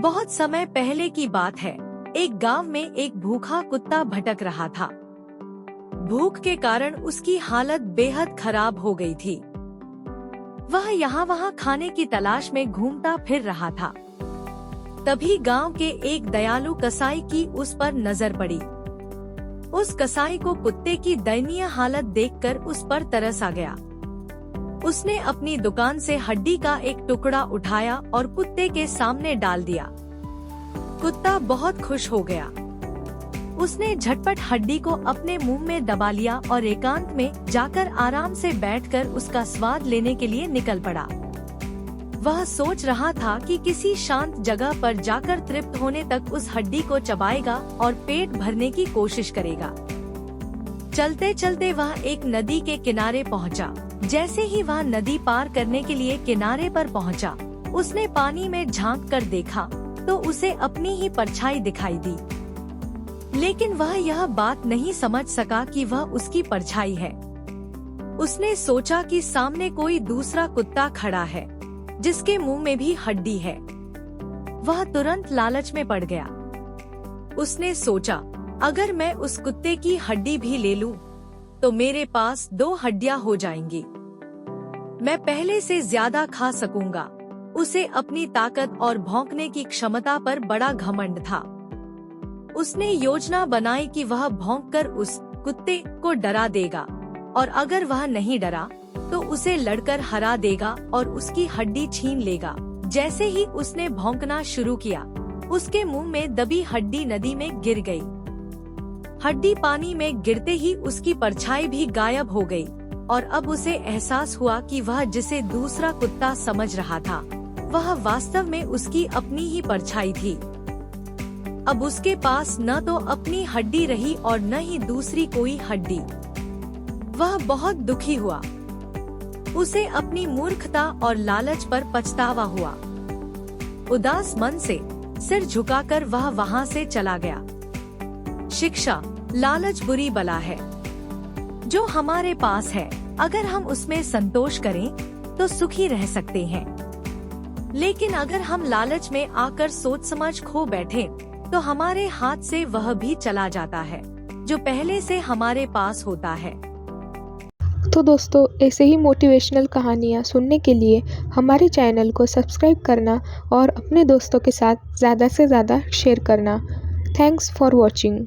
बहुत समय पहले की बात है। एक गांव में एक भूखा कुत्ता भटक रहा था। भूख के कारण उसकी हालत बेहद खराब हो गई थी। वह यहाँ वहाँ खाने की तलाश में घूमता फिर रहा था। तभी गांव के एक दयालु कसाई की उस पर नजर पड़ी। उस कसाई को कुत्ते की दयनीय हालत देखकर उस पर तरस आ गया। उसने अपनी दुकान से हड्डी का एक टुकड़ा उठाया और कुत्ते के सामने डाल दिया। कुत्ता बहुत खुश हो गया। उसने झटपट हड्डी को अपने मुंह में दबा लिया और एकांत में जाकर आराम से बैठकर उसका स्वाद लेने के लिए निकल पड़ा। वह सोच रहा था कि किसी शांत जगह पर जाकर तृप्त होने तक उस हड्डी को चबाएगा और पेट भरने की कोशिश करेगा। चलते चलते वह एक नदी के किनारे पहुंचा। जैसे ही वह नदी पार करने के लिए किनारे पर पहुंचा, उसने पानी में झांक कर देखा तो उसे अपनी ही परछाई दिखाई दी। लेकिन वह यह बात नहीं समझ सका कि वह उसकी परछाई है। उसने सोचा कि सामने कोई दूसरा कुत्ता खड़ा है जिसके मुंह में भी हड्डी है। वह तुरंत लालच में पड़ गया। उसने सोचा, अगर मैं उस कुत्ते की हड्डी भी ले लूं, तो मेरे पास 2 हड्डियां हो जाएंगी। मैं पहले से ज्यादा खा सकूंगा। उसे अपनी ताकत और भौंकने की क्षमता पर बड़ा घमंड था। उसने योजना बनाई कि वह भौंककर उस कुत्ते को डरा देगा और अगर वह नहीं डरा तो उसे लड़कर हरा देगा और उसकी हड्डी छीन लेगा। जैसे ही उसने भौंकना शुरू किया, उसके मुंह में दबी हड्डी नदी में गिर गई। हड्डी पानी में गिरते ही उसकी परछाई भी गायब हो गई और अब उसे एहसास हुआ कि वह जिसे दूसरा कुत्ता समझ रहा था, वह वास्तव में उसकी अपनी ही परछाई थी। अब उसके पास न तो अपनी हड्डी रही और न ही दूसरी कोई हड्डी। वह बहुत दुखी हुआ। उसे अपनी मूर्खता और लालच पर पछतावा हुआ। उदास मन से सिर झुकाकर वह वहाँ से चला गया। शिक्षा, लालच बुरी बला है। जो हमारे पास है, अगर हम उसमें संतोष करें तो सुखी रह सकते हैं। लेकिन अगर हम लालच में आकर सोच समझ खो बैठे तो हमारे हाथ से वह भी चला जाता है जो पहले से हमारे पास होता है। तो दोस्तों, ऐसे ही मोटिवेशनल कहानियाँ सुनने के लिए हमारे चैनल को सब्सक्राइब करना और अपने दोस्तों के साथ ज़्यादा से ज़्यादा शेयर करना। Thanks for watching.